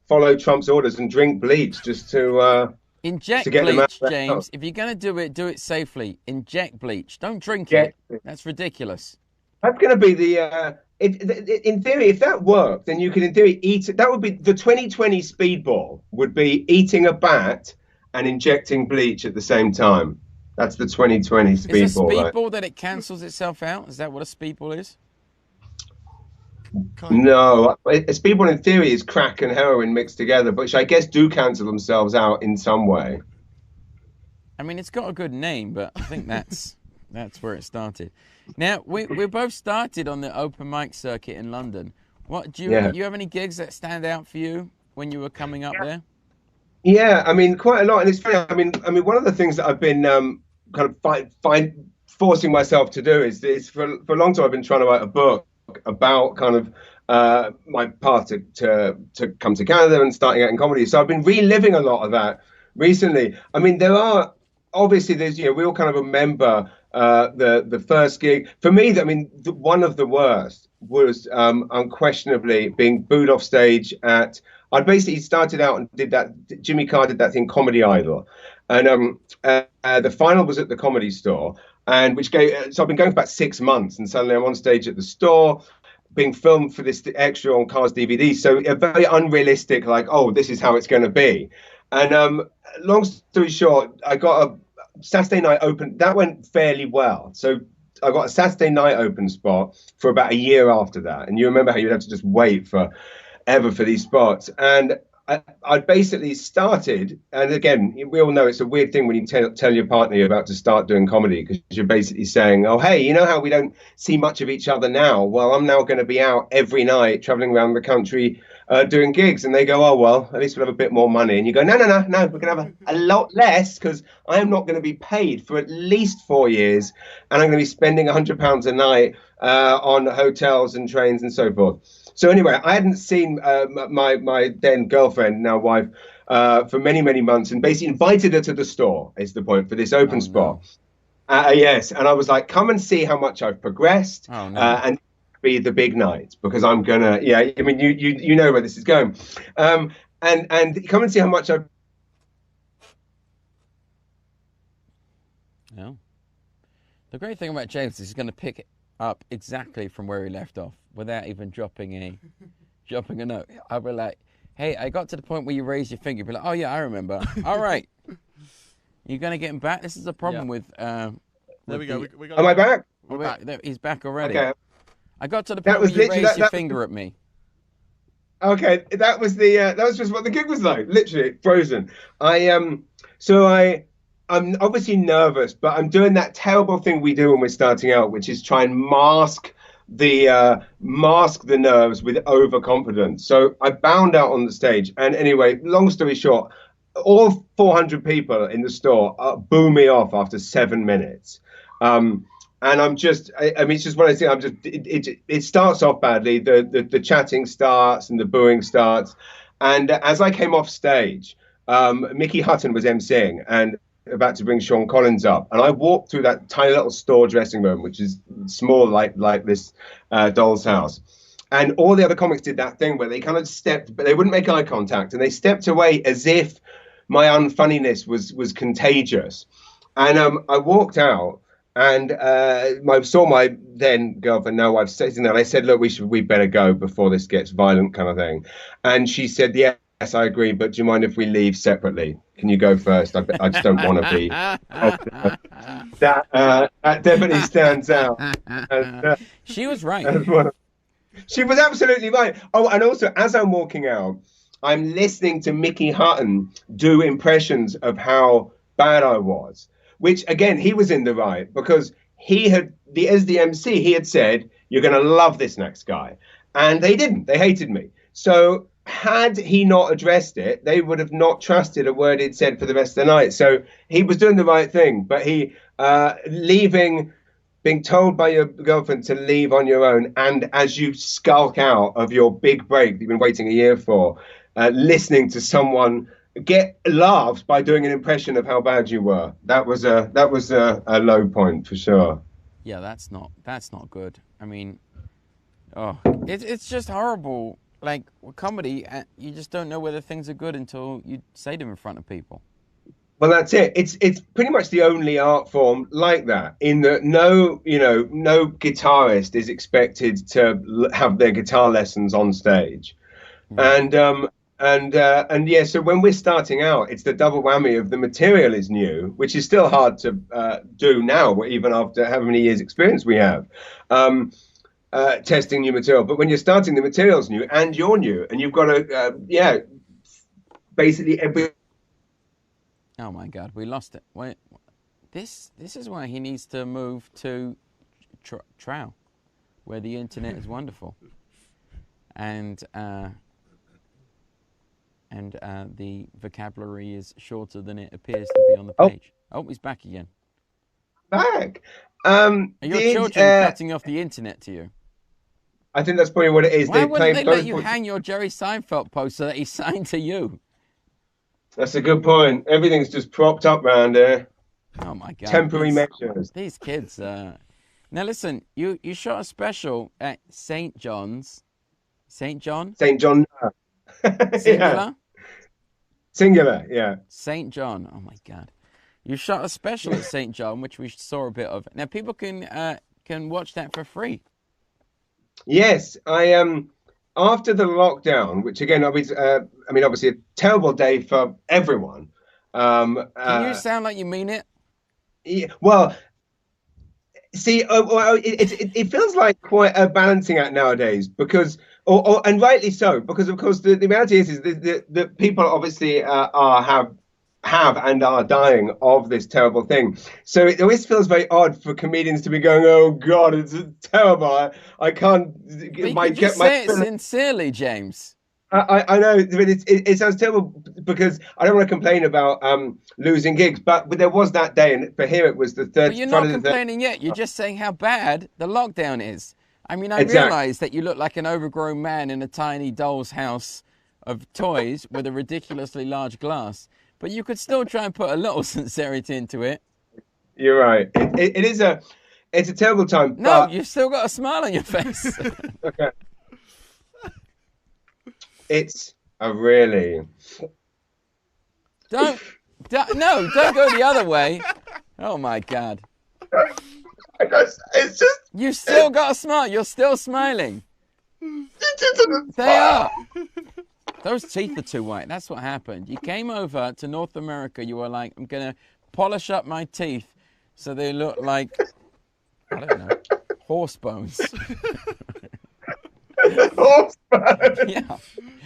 follow Trump's orders and drink bleach just to inject get bleach, James. If you're gonna do it safely. Inject bleach. Don't drink it. That's ridiculous. That's going to be the. In theory, if that worked, then you could, in theory, eat it. That would be the 2020 speedball. Would be eating a bat and injecting bleach at the same time. That's the 2020 speedball. Is a speedball that it cancels itself out? Is that what a speedball is? No, a speedball in theory is crack and heroin mixed together, which I guess do cancel themselves out in some way. I mean, it's got a good name, but I think that's where it started. Now we both started on the open mic circuit in London. What do you have any gigs that stand out for you when you were coming up there? Yeah, I mean, quite a lot, and it's funny. I mean, one of the things that I've been kind of forcing myself to do is for a long time I've been trying to write a book about kind of my path to come to Canada and starting out in comedy. So I've been reliving a lot of that recently. I mean, there's we all kind of remember the first gig. For me, I mean, one of the worst was unquestionably being booed off stage at. I basically started out and did that. Jimmy Carr did that thing, Comedy Idol, and the final was at the Comedy Store, and so I've been going for about 6 months, and suddenly I'm on stage at the store, being filmed for this extra on Carr's DVD. So a very unrealistic, like, oh, this is how it's going to be. And long story short, I got a Saturday night open. That went fairly well. So I got a Saturday night open spot for about a year after that. And you remember how you'd have to just wait forever for these spots. And I basically started, and again, we all know it's a weird thing when you tell your partner you're about to start doing comedy, because you're basically saying, oh, hey, you know how we don't see much of each other now? Well, I'm now going to be out every night traveling around the country doing gigs. And they go, oh, well, at least we'll have a bit more money. And you go, no, we're going to have a lot less, because I am not going to be paid for at least 4 years. And I'm going to be spending £100 a night on hotels and trains and so forth. So anyway, I hadn't seen my then girlfriend, now wife, for many, many months, and basically invited her to the store, is the point, for this open spot. No. Yes, and I was like, come and see how much I've progressed, and be the big night, because I'm gonna, I mean, you know where this is going, and come and see how much I've. No. The great thing about James is he's going to pick it up exactly from where he left off, without even dropping a note. I'll be like, hey, I got to the point where you raised your finger. You'll be like, oh yeah, I remember. All right. You're going to get him back? This is a problem with... there we go. Am I back? Oh, We're wait, he's back already. Okay. I got to the That point was where you literally- raised your that- finger at me. Okay, that was just what the gig was like. Literally frozen. I'm obviously nervous, but I'm doing that terrible thing we do when we're starting out, which is try and mask the nerves with overconfidence. So I bound out on the stage, and anyway, long story short, all 400 people in the store boo me off after 7 minutes. And I mean, it's just one of those things. It starts off badly. The chatting starts and the booing starts. And as I came off stage, Mickey Hutton was emceeing and about to bring Sean Collins up. And I walked through that tiny little store dressing room, which is small, like this doll's house. And all the other comics did that thing where they kind of stepped, but they wouldn't make eye contact. And they stepped away as if my unfunniness was contagious. And I walked out. And I saw my then girlfriend, now wife, sitting there. And I said, look, we better go before this gets violent, kind of thing. And she said, yes, I agree. But do you mind if we leave separately? Can you go first? I just don't want to be. That definitely stands out. She was right. She was absolutely right. Oh, and also, as I'm walking out, I'm listening to Mickey Hutton do impressions of how bad I was. Which, again, he was in the right, because he had, as the MC, he had said, you're going to love this next guy. And they didn't. They hated me. So had he not addressed it, they would have not trusted a word he'd said for the rest of the night. So he was doing the right thing. But he, being told by your girlfriend to leave on your own, and as you skulk out of your big break that you've been waiting a year for, listening to someone get laughed by doing an impression of how bad you were. That was a low point for sure. Yeah, that's not good. I mean, it's just horrible. Like with comedy, you just don't know whether things are good until you say them in front of people. Well, that's it. It's pretty much the only art form like that, in that no guitarist is expected to have their guitar lessons on stage. Mm. And yeah, so when we're starting out, it's the double whammy of the material is new, which is still hard to do now, even after how many years experience we have, testing new material. But when you're starting, the material's new and you're new, and you've got to, basically every... Oh my God, we lost it. Wait, this is why he needs to move to Trow, where the internet is wonderful, and the vocabulary is shorter than it appears to be on the page. Oh, he's back again. Back. Are your children cutting off the internet to you? I think that's probably what it is. Why wouldn't they let you hang your Jerry Seinfeld poster that he signed to you? That's a good point. Everything's just propped up around here. Oh my God. Temporary measures. These kids. Now listen, you shot a special at St. John's. St. John? St. John. Singular? Yeah. Singular, yeah. St. John. Oh my God. You shot a special at St. John, which we saw a bit of. Now people can watch that for free. Yes, I after the lockdown, which again, obviously a terrible day for everyone. Can you sound like you mean it? Yeah, well, see, it feels like quite a balancing act nowadays, because, and rightly so, because of course the reality is that people obviously have and are dying of this terrible thing. So it always feels very odd for comedians to be going, "Oh God, it's terrible. I can't." But you say it sincerely, James. I know, but it sounds terrible because I don't want to complain about losing gigs, but there was that day, and for here it was the third. But you're not complaining yet. You're just saying how bad the lockdown is. I mean, I realise that you look like an overgrown man in a tiny doll's house of toys with a ridiculously large glass. But you could still try and put a little sincerity into it. You're right. It's a terrible time. No, you've still got a smile on your face. Okay. It's a really... Don't go the other way. Oh my God. It's just... You've still got a smile. You're still smiling. They are. Those teeth are too white. That's what happened. You came over to North America. You were like, I'm going to polish up my teeth so they look like I don't know. Horse bones. Horse bones. Yeah.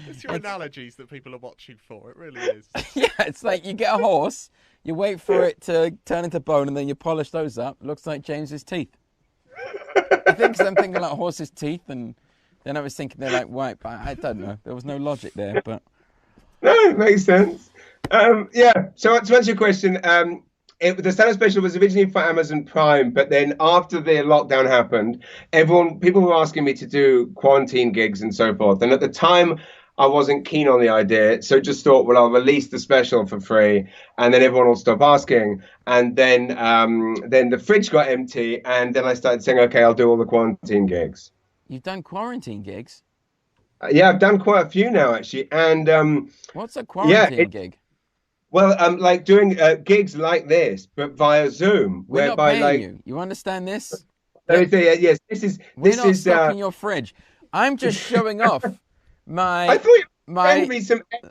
It's your analogies that people are watching for. It really is. Yeah, it's like you get a horse, you wait for it to turn into bone, and then you polish those up. It looks like James's teeth. I think I'm thinking like horse's teeth, and then I was thinking they're like white, but I don't know. There was no logic there, but... No, it makes sense. Yeah, so to answer your question, the stand-up special was originally for Amazon Prime, but then after the lockdown happened, people were asking me to do quarantine gigs and so forth. And at the time, I wasn't keen on the idea, so just thought, well, I'll release the special for free, and then everyone will stop asking. And then the fridge got empty, and then I started saying, okay, I'll do all the quarantine gigs. You've done quarantine gigs? Yeah, I've done quite a few now, actually. And what's a quarantine gig? Well, like doing gigs like this, but via Zoom, We're whereby not paying like you. You understand this? yes, this is We're not stocking your fridge. I'm just showing off my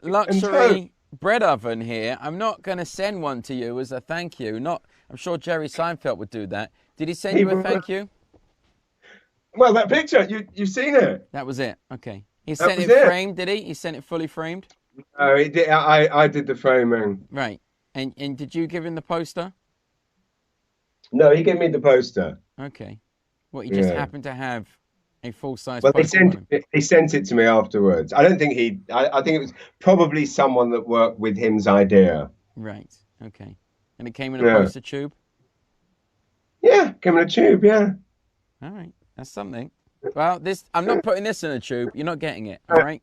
luxury bread oven here. I'm not going to send one to you as a thank you. I'm sure Jerry Seinfeld would do that. Did he send you a thank you? Well, that picture, you've seen it. That was it. Okay. He sent it framed, did he? He sent it fully framed? No, he did. I did the framing. Right. And did you give him the poster? No, he gave me the poster. Okay. What, he just happened to have a full-size poster? Well, he sent it to me afterwards. I don't think I think it was probably someone that worked with him's idea. Right. Okay. And it came in a poster tube? Yeah, came in a tube, yeah. All right. That's something. Well, I'm not putting this in a tube. You're not getting it, all right?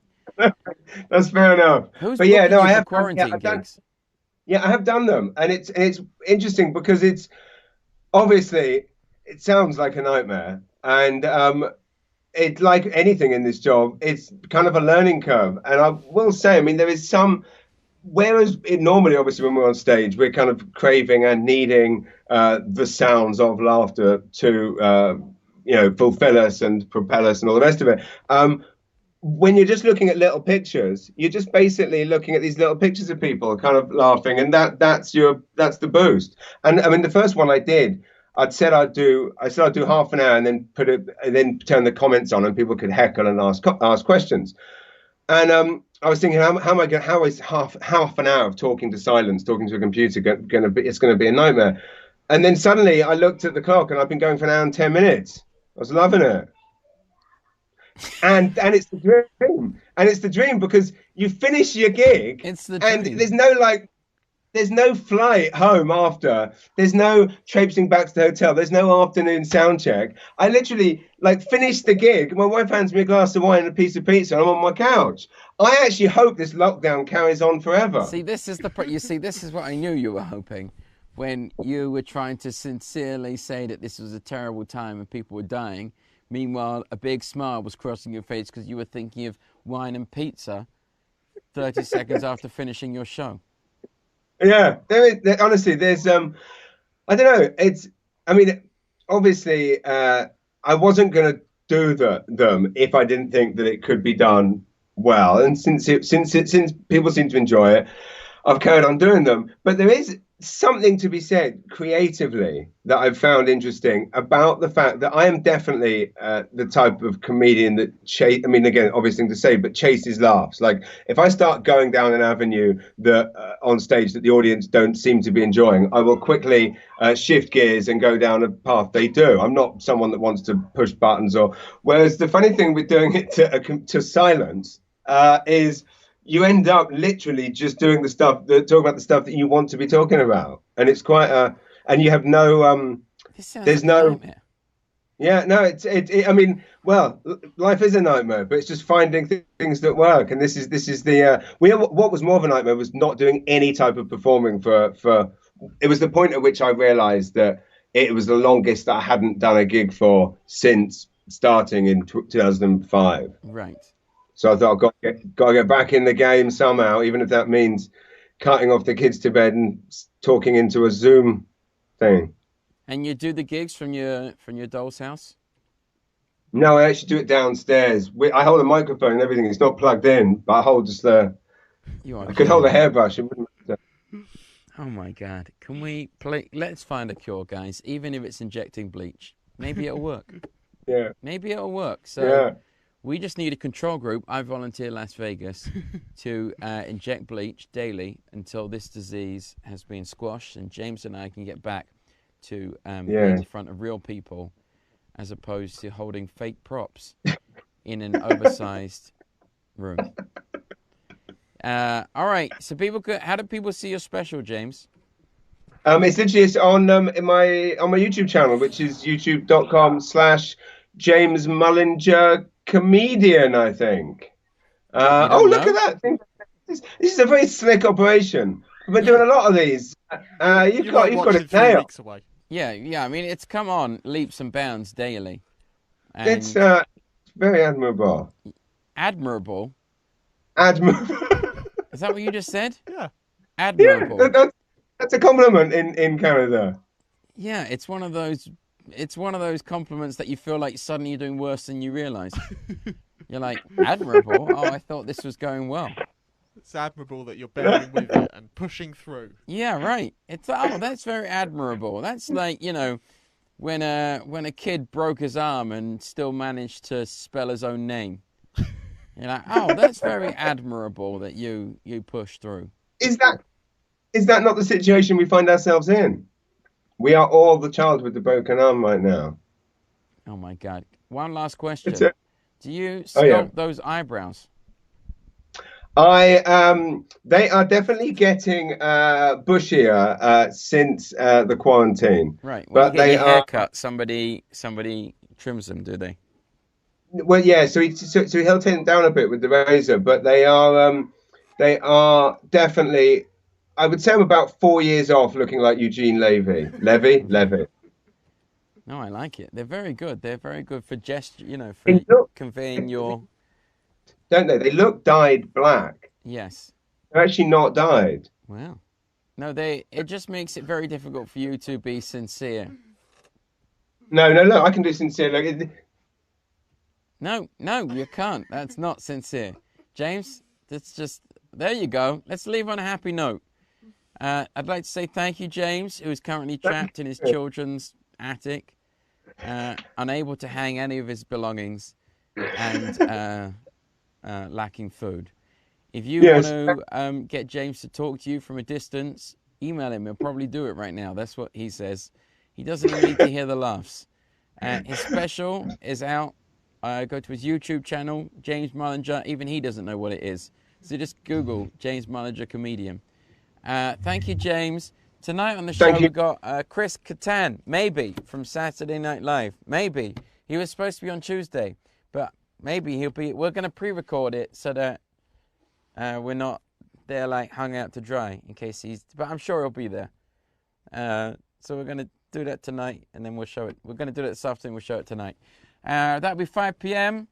That's fair enough. But yeah, no, I have quarantine gigs. I have done them, and it's interesting because it's obviously it sounds like a nightmare, and it's like anything in this job. It's kind of a learning curve, and I will say, I mean, there is some. Whereas normally, obviously, when we're on stage, we're kind of craving and needing the sounds of laughter to fulfill us and propel us and all the rest of it. When you're just looking at little pictures, you're just basically looking at these little pictures of people kind of laughing, and that's the boost. And I mean, the first one I did, I said I'd do half an hour and then turn the comments on, and people could heckle and ask questions. And I was thinking, how is half an hour of talking to a computer going to be? It's going to be a nightmare. And then suddenly I looked at the clock, and I've been going for an hour and 10 minutes. I was loving it. And it's the dream. And it's the dream because you finish your gig, and there's no flight home after. There's no traipsing back to the hotel. There's no afternoon sound check. I literally finished the gig. My wife hands me a glass of wine and a piece of pizza, and I'm on my couch. I actually hope this lockdown carries on forever. See, this is this is what I knew you were hoping when you were trying to sincerely say that this was a terrible time and people were dying. Meanwhile, a big smile was crossing your face because you were thinking of wine and pizza 30 seconds after finishing your show. Yeah, honestly, there's, I don't know. I mean, obviously, I wasn't going to do them if I didn't think that it could be done well. And since people seem to enjoy it, I've carried on doing them. But there is something to be said creatively that I've found interesting about the fact that I am definitely the type of comedian that I mean, again, obvious thing to say, but chases laughs. Like if I start going down an avenue that on stage that the audience don't seem to be enjoying, I will quickly shift gears and go down a path they do. I'm not someone that wants to push buttons whereas the funny thing with doing it to silence is you end up literally just doing talking about the stuff that you want to be talking about, and it's quite and you have no there's no I mean, well, life is a nightmare, but it's just finding things that work. And this is the what was more of a nightmare was not doing any type of performing for it was the point at which I realized that it was the longest that I hadn't done a gig for since starting in 2005. Right. So I thought I've got to get back in the game somehow, even if that means cutting off the kids to bed and talking into a Zoom thing. And you do the gigs from your doll's house? No, I actually do it downstairs. I hold a microphone and everything. It's not plugged in, but I hold just I could hold a hairbrush. It wouldn't matter. Oh my God! Can we play? Let's find a cure, guys. Even if it's injecting bleach. Maybe it'll work. Yeah. Maybe it'll work. So Yeah. we just need a control group. I volunteer Las Vegas to inject bleach daily until this disease has been squashed, and James and I can get back to being in front of real people, as opposed to holding fake props in an oversized room. All right. So how do people see your special, James? It's literally on my YouTube channel, which is youtube.com/James Mullinger comedian, I think. Look at that thing. This is a very slick operation. I've been doing a lot of these. You've got it nailed. Yeah. I mean, it's come on leaps and bounds daily. And it's very admirable. Admirable. Admirable. Is that what you just said? Yeah. Admirable. Yeah, that's a compliment in Canada. Yeah, it's one of those compliments that you feel like suddenly you're doing worse than you realize. You're like, admirable? Oh, I thought this was going well. It's admirable that you're bearing with it and pushing through. Yeah, right. That's very admirable. That's like, when a kid broke his arm and still managed to spell his own name. You're like, oh, that's very admirable that you push through. Is that not the situation we find ourselves in? We are all the child with the broken arm right now. Oh my God! One last question: do you sculpt those eyebrows? They are definitely getting bushier since the quarantine. Right. When you get your haircut, somebody trims them, do they? Well, yeah. So he'll take them down a bit with the razor, but they are definitely. I would say I'm about 4 years off looking like Eugene Levy. Levy. No, I like it. They're very good. They're very good for gesture, conveying your... Don't they? They look dyed black. Yes. They're actually not dyed. Wow. No, it just makes it very difficult for you to be sincere. No, I can do sincere. No, you can't. That's not sincere. James, that's just... There you go. Let's leave on a happy note. I'd like to say thank you, James, who is currently trapped in his children's attic, unable to hang any of his belongings, and lacking food. If you want to get James to talk to you from a distance, email him. He'll probably do it right now. That's what he says. He doesn't even need to hear the laughs. His special is out. Go to his YouTube channel, James Mullinger. Even he doesn't know what it is. So just Google James Mullinger comedian. Thank you, James. Tonight on the show we've got Chris Kattan, maybe, from Saturday Night Live. Maybe. He was supposed to be on Tuesday, but maybe he'll be... We're going to pre-record it so that we're not there like hung out to dry in case he's... But I'm sure he'll be there. So we're going to do that tonight and then we'll show it. We're going to do it this afternoon, we'll show it tonight. That'll be 5 p.m.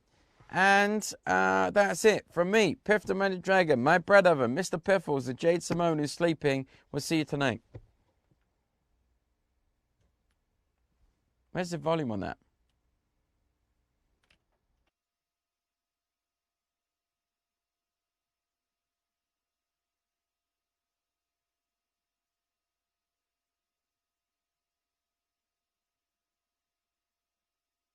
And that's it from me, Piff the Manic Dragon, my bread oven, Mr. Piffles, and Jade Simone who's sleeping. We'll see you tonight. Where's the volume on that?